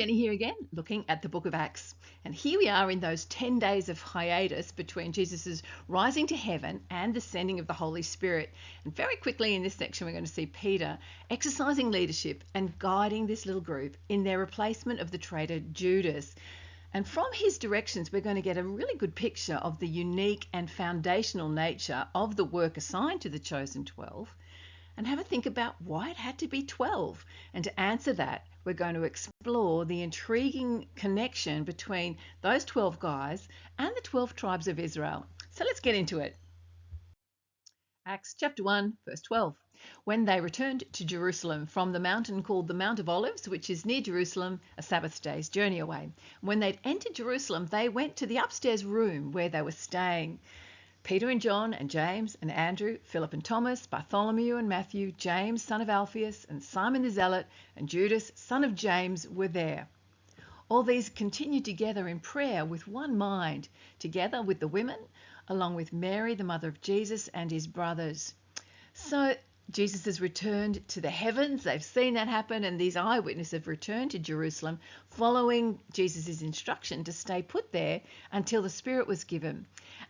Jenny here again, looking at the book of Acts. And here we are in those 10 days of hiatus between Jesus' rising to heaven and the sending of the Holy Spirit. And very quickly in this section, we're going to see Peter exercising leadership and guiding this little group in their replacement of the traitor Judas. And from his directions, we're going to get a really good picture of the unique and foundational nature of the work assigned to the chosen 12 and have a think about why it had to be 12. And to answer that, we're going to explore the intriguing connection between those 12 guys and the 12 tribes of Israel. So let's get into it. Acts chapter 1, verse 12. When they returned to Jerusalem from the mountain called the Mount of Olives, which is near Jerusalem, a Sabbath day's journey away. When they'd entered Jerusalem, they went to the upstairs room where they were staying. Peter and John and James and Andrew, Philip and Thomas, Bartholomew and Matthew, James, son of Alphaeus, and Simon the Zealot, and Judas, son of James, were there. All these continued together in prayer with one mind, together with the women, along with Mary, the mother of Jesus, and his brothers. So Jesus has returned to the heavens. They've seen that happen, and these eyewitnesses have returned to Jerusalem following Jesus' instruction to stay put there until the Spirit was given.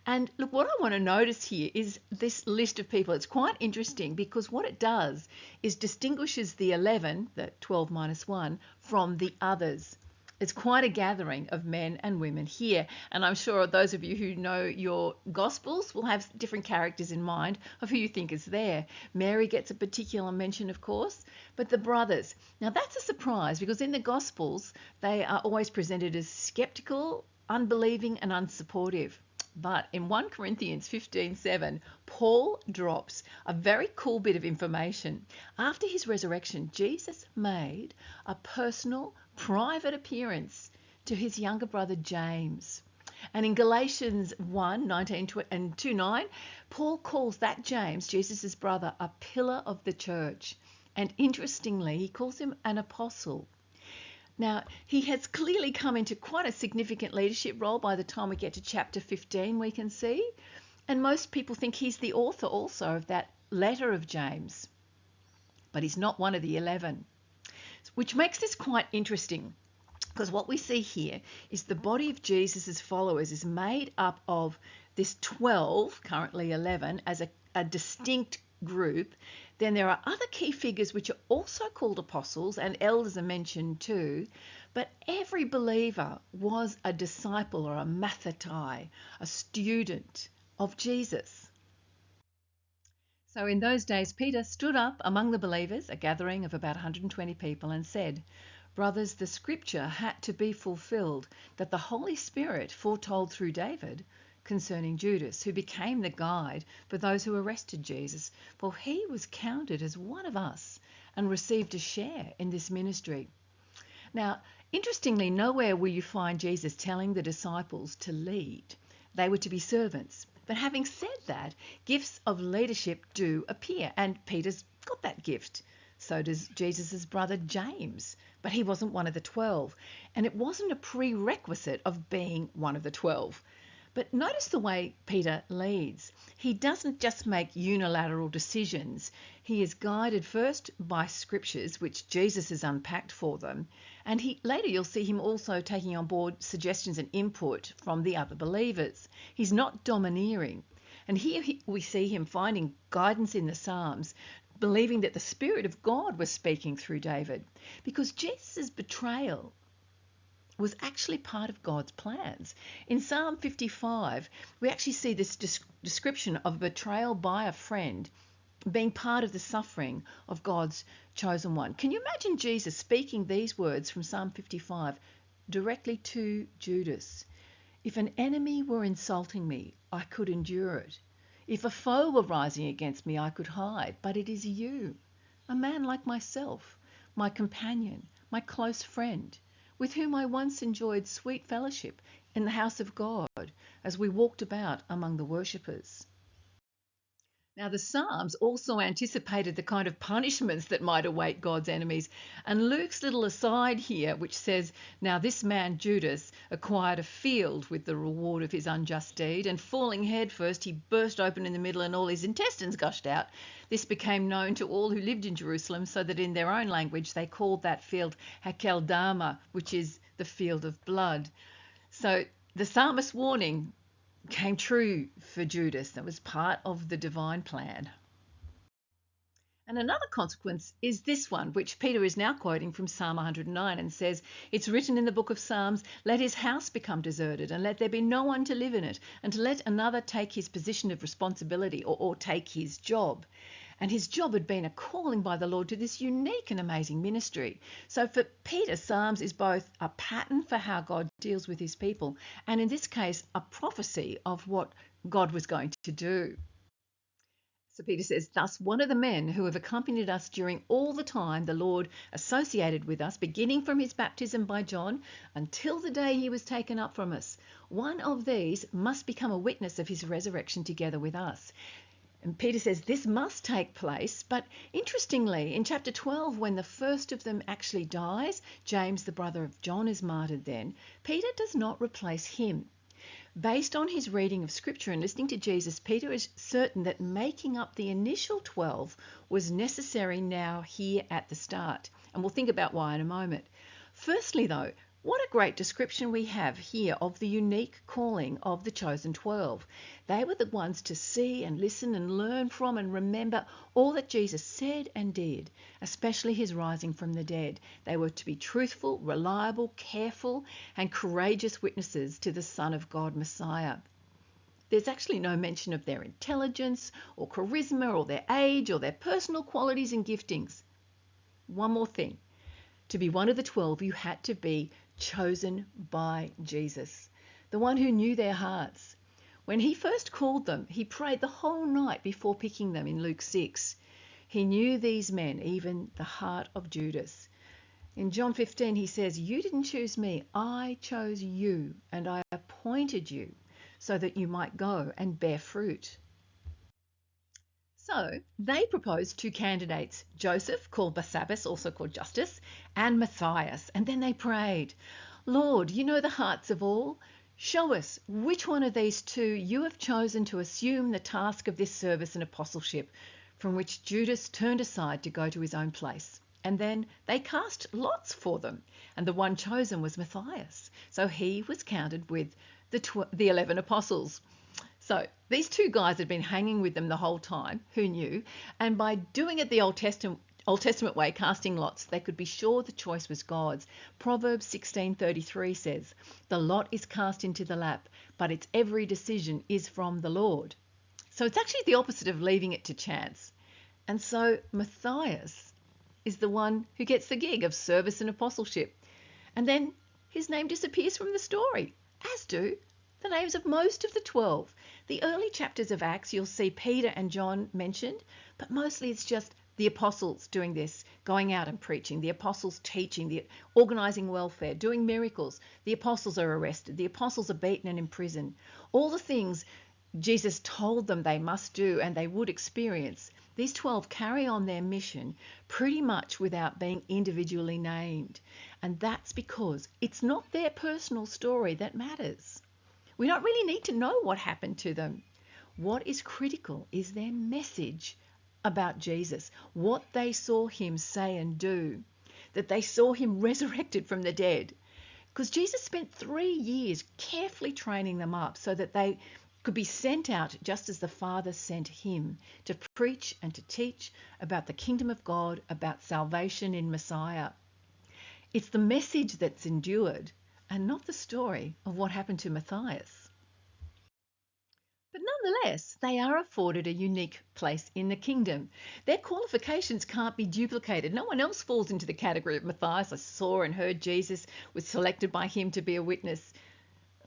And look, what I want to notice here is this list of people. It's quite interesting because what it does is distinguishes the 11, the 12 minus 1, from the others. It's quite a gathering of men and women here. And I'm sure those of you who know your Gospels will have different characters in mind of who you think is there. Mary gets a particular mention, of course, but the brothers. Now that's a surprise because in the Gospels, they are always presented as skeptical, unbelieving, and unsupportive. But in 1 Corinthians 15:7, Paul drops a very cool bit of information. After his resurrection, Jesus made a personal, private appearance to his younger brother James. And in Galatians 1:19 and 2:9, Paul calls that James, Jesus' brother, a pillar of the church. And interestingly, he calls him an apostle. Now, he has clearly come into quite a significant leadership role by the time we get to chapter 15, we can see. And most people think he's the author also of that letter of James. But he's not one of the 11, which makes this quite interesting because what we see here is the body of Jesus' followers is made up of this 12, currently 11, as a distinct group. Then there are other key figures which are also called apostles, and elders are mentioned too. But every believer was a disciple or a mathatai, a student of Jesus. So in those days, Peter stood up among the believers, a gathering of about 120 people, and said, "Brothers, the scripture had to be fulfilled that the Holy Spirit foretold through David concerning Judas, who became the guide for those who arrested Jesus, for he was counted as one of us and received a share in this ministry." Now, interestingly, nowhere will you find Jesus telling the disciples to lead. They were to be servants. But having said that, gifts of leadership do appear, and Peter's got that gift. So does Jesus' brother James, but he wasn't one of the 12, and it wasn't a prerequisite of being one of the 12. But notice the way Peter leads. He doesn't just make unilateral decisions. He is guided first by scriptures, which Jesus has unpacked for them. And later you'll see him also taking on board suggestions and input from the other believers. He's not domineering. And here we see him finding guidance in the Psalms, believing that the Spirit of God was speaking through David. Because Jesus' betrayal was actually part of God's plans. In Psalm 55, we actually see this description of betrayal by a friend being part of the suffering of God's chosen one. Can you imagine Jesus speaking these words from Psalm 55 directly to Judas? "If an enemy were insulting me, I could endure it. If a foe were rising against me, I could hide. But it is you, a man like myself, my companion, my close friend, with whom I once enjoyed sweet fellowship in the house of God as we walked about among the worshippers." Now, the Psalms also anticipated the kind of punishments that might await God's enemies. And Luke's little aside here, which says, "Now this man Judas acquired a field with the reward of his unjust deed, and falling headfirst, he burst open in the middle and all his intestines gushed out. This became known to all who lived in Jerusalem, so that in their own language they called that field Hakeldama, which is the field of blood." So the psalmist's warning came true for Judas. That was part of the divine plan. And another consequence is this one, which Peter is now quoting from Psalm 109 and says, "It's written in the book of Psalms, let his house become deserted and let there be no one to live in it, and to let another take his position of responsibility or take his job." And his job had been a calling by the Lord to this unique and amazing ministry. So for Peter, Psalms is both a pattern for how God deals with his people, and in this case, a prophecy of what God was going to do. So Peter says, "Thus one of the men who have accompanied us during all the time the Lord associated with us, beginning from his baptism by John until the day he was taken up from us, one of these must become a witness of his resurrection together with us." And Peter says this must take place, but interestingly, in chapter 12, when the first of them actually dies, James, the brother of John, is martyred then, Peter does not replace him. Based on his reading of Scripture and listening to Jesus, Peter is certain that making up the initial 12 was necessary now here at the start. And we'll think about why in a moment. Firstly, though, what a great description we have here of the unique calling of the chosen 12. They were the ones to see and listen and learn from and remember all that Jesus said and did, especially his rising from the dead. They were to be truthful, reliable, careful, and courageous witnesses to the Son of God, Messiah. There's actually no mention of their intelligence or charisma or their age or their personal qualities and giftings. One more thing. To be one of the 12, you had to be chosen by Jesus, the one who knew their hearts. When he first called them, he prayed the whole night before picking them in Luke 6. He knew these men, even the heart of Judas. In John 15, he says, "You didn't choose me, I chose you, and I appointed you so that you might go and bear fruit." So they proposed two candidates, Joseph, called Barsabbas, also called Justus, and Matthias. And then they prayed, "Lord, you know the hearts of all. Show us which one of these two you have chosen to assume the task of this service and apostleship," from which Judas turned aside to go to his own place. And then they cast lots for them, and the one chosen was Matthias. So he was counted with the 11 apostles. So these two guys had been hanging with them the whole time, who knew? And by doing it the Old Testament way, casting lots, they could be sure the choice was God's. Proverbs 16:33 says, "The lot is cast into the lap, but its every decision is from the Lord." So it's actually the opposite of leaving it to chance. And so Matthias is the one who gets the gig of service and apostleship. And then his name disappears from the story, as do the names of most of the 12. The early chapters of Acts, you'll see Peter and John mentioned, but mostly it's just the apostles doing this, going out and preaching, the apostles teaching, organising welfare, doing miracles. The apostles are arrested, the apostles are beaten and imprisoned. All the things Jesus told them they must do and they would experience. These 12 carry on their mission pretty much without being individually named. And that's because it's not their personal story that matters. We don't really need to know what happened to them. What is critical is their message about Jesus, what they saw him say and do, that they saw him resurrected from the dead. Because Jesus spent 3 years carefully training them up so that they could be sent out just as the Father sent him to preach and to teach about the kingdom of God, about salvation in Messiah. It's the message that's endured and not the story of what happened to Matthias. But nonetheless, they are afforded a unique place in the kingdom. Their qualifications can't be duplicated. No one else falls into the category of Matthias. I saw and heard Jesus was selected by him to be a witness.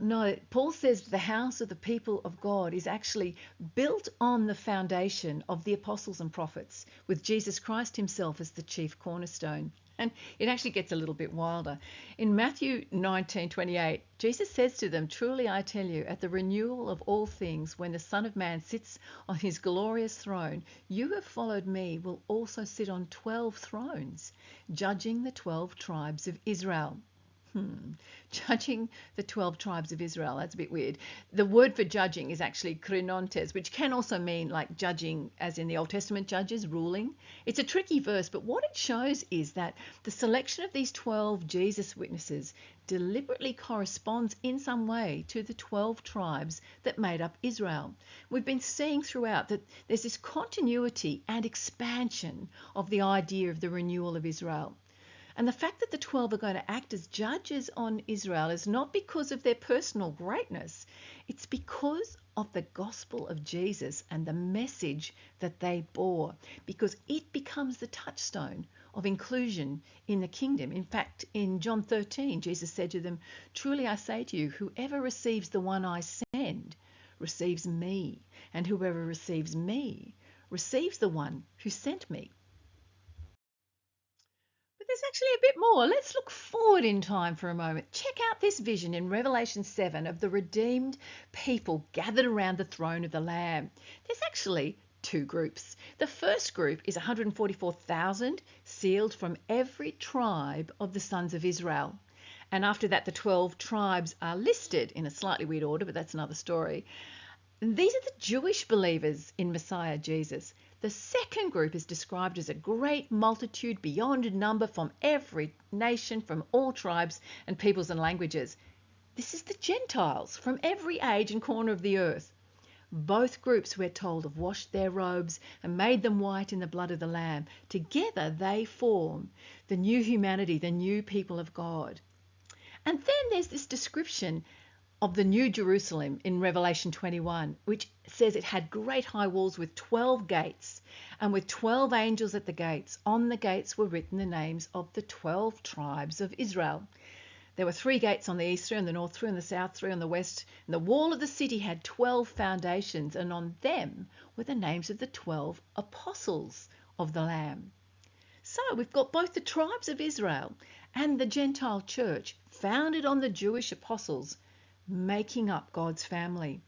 No, Paul says the house of the people of God is actually built on the foundation of the apostles and prophets, with Jesus Christ himself as the chief cornerstone. And it actually gets a little bit wilder. In Matthew 19:28, Jesus says to them, "Truly I tell you, at the renewal of all things, when the Son of Man sits on his glorious throne, you who have followed me will also sit on 12 thrones, judging the 12 tribes of Israel." Judging the 12 tribes of Israel. That's a bit weird. The word for judging is actually krinontes, which can also mean like judging as in the Old Testament judges, ruling. It's a tricky verse, but what it shows is that the selection of these 12 Jesus witnesses deliberately corresponds in some way to the 12 tribes that made up Israel. We've been seeing throughout that there's this continuity and expansion of the idea of the renewal of Israel. And the fact that the 12 are going to act as judges on Israel is not because of their personal greatness. It's because of the gospel of Jesus and the message that they bore, because it becomes the touchstone of inclusion in the kingdom. In fact, in John 13, Jesus said to them, "Truly I say to you, whoever receives the one I send receives me, and whoever receives me receives the one who sent me." There's actually a bit more. Let's look forward in time for a moment. Check out this vision in Revelation 7 of the redeemed people gathered around the throne of the Lamb. There's actually two groups. The first group is 144,000 sealed from every tribe of the sons of Israel. And after that, the 12 tribes are listed in a slightly weird order, but that's another story. And these are the Jewish believers in Messiah Jesus. The second group is described as a great multitude beyond number from every nation, from all tribes and peoples and languages. This is the Gentiles from every age and corner of the earth. Both groups, we're told, have washed their robes and made them white in the blood of the Lamb. Together they form the new humanity, the new people of God. And then there's this description of the New Jerusalem in Revelation 21, which says it had great high walls with 12 gates, and with 12 angels at the gates. On the gates were written the names of the 12 tribes of Israel. There were 3 gates on the east, 3 on the north, 3 on the south, 3 on the west, and the wall of the city had 12 foundations, and on them were the names of the 12 apostles of the Lamb. So we've got both the tribes of Israel and the Gentile church founded on the Jewish apostles, making up God's family.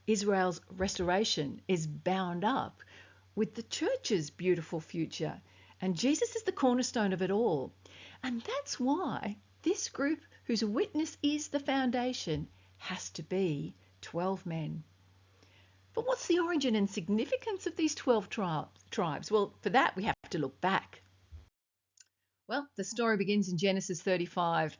Israel's restoration is bound up with the church's beautiful future, and Jesus is the cornerstone of it all. And that's why this group, whose witness is the foundation, has to be 12 men. But what's the origin and significance of these 12 tribes? Well, for that we have to look back. Well, the story begins in Genesis 35.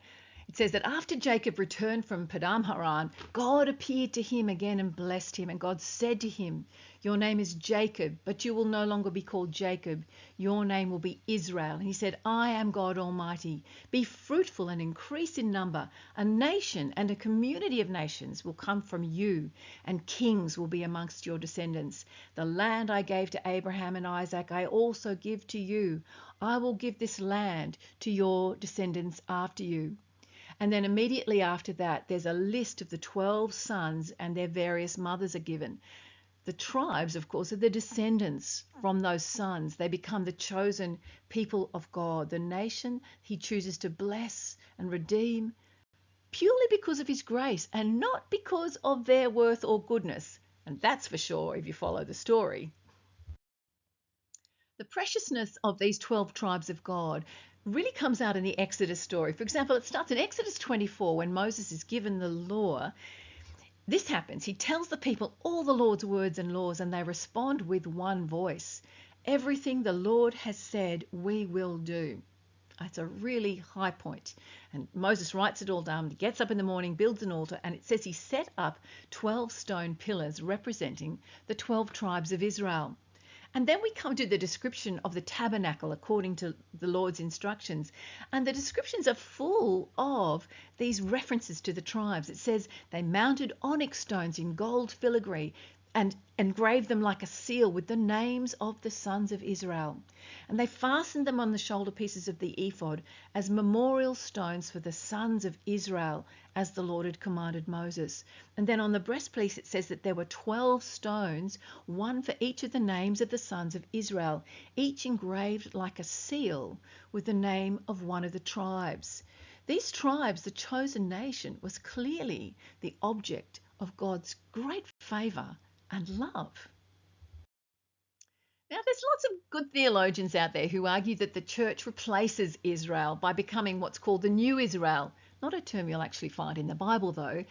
It says that after Jacob returned from Padam Haran, God appeared to him again and blessed him. And God said to him, "Your name is Jacob, but you will no longer be called Jacob. Your name will be Israel." And he said, "I am God Almighty. Be fruitful and increase in number. A nation and a community of nations will come from you, and kings will be amongst your descendants. The land I gave to Abraham and Isaac, I also give to you. I will give this land to your descendants after you." And then immediately after that, there's a list of the 12 sons and their various mothers are given. The tribes, of course, are the descendants from those sons. They become the chosen people of God, the nation he chooses to bless and redeem purely because of his grace and not because of their worth or goodness. And that's for sure if you follow the story. The preciousness of these 12 tribes of God really comes out in the Exodus story. For example, it starts in Exodus 24 when Moses is given the law. This happens. He tells the people all the Lord's words and laws, and they respond with one voice. Everything the Lord has said, we will do. It's a really high point. And Moses writes it all down. He gets up in the morning, builds an altar, and it says he set up 12 stone pillars representing the 12 tribes of Israel. And then we come to the description of the tabernacle according to the Lord's instructions. And the descriptions are full of these references to the tribes. It says they mounted onyx stones in gold filigree and engraved them like a seal with the names of the sons of Israel. And they fastened them on the shoulder pieces of the ephod as memorial stones for the sons of Israel, as the Lord had commanded Moses. And then on the breastpiece it says that there were 12 stones, one for each of the names of the sons of Israel, each engraved like a seal with the name of one of the tribes. These tribes, the chosen nation, was clearly the object of God's great favour and love. Now, there's lots of good theologians out there who argue that the church replaces Israel by becoming what's called the New Israel. Not a term you'll actually find in the Bible, though.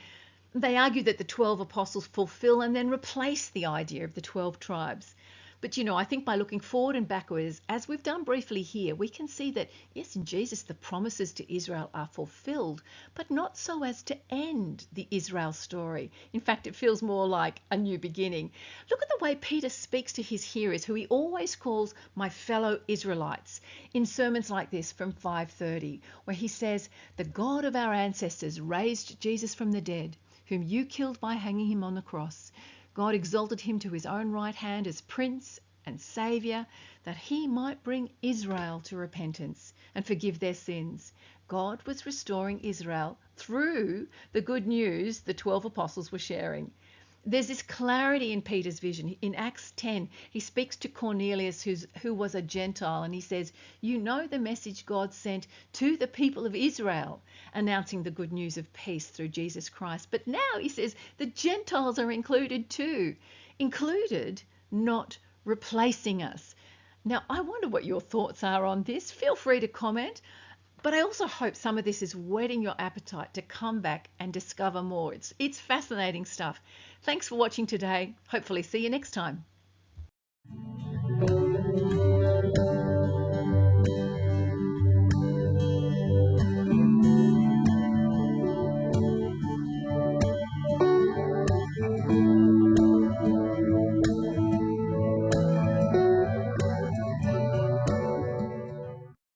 They argue that the 12 apostles fulfill and then replace the idea of the 12 tribes. But, I think by looking forward and backwards, as we've done briefly here, we can see that, yes, in Jesus, the promises to Israel are fulfilled, but not so as to end the Israel story. In fact, it feels more like a new beginning. Look at the way Peter speaks to his hearers, who he always calls my fellow Israelites, in sermons like this from 5:30, where he says, "The God of our ancestors raised Jesus from the dead, whom you killed by hanging him on the cross. God exalted him to his own right hand as Prince and Saviour, that he might bring Israel to repentance and forgive their sins." God was restoring Israel through the good news the 12 apostles were sharing. There's this clarity in Peter's vision. In Acts 10, he speaks to Cornelius, who was a Gentile, and he says, "You know the message God sent to the people of Israel, announcing the good news of peace through Jesus Christ." But now he says the Gentiles are included too. Included, not replacing us. Now, I wonder what your thoughts are on this. Feel free to comment. But I also hope some of this is whetting your appetite to come back and discover more. It's fascinating stuff. Thanks for watching today. Hopefully see you next time.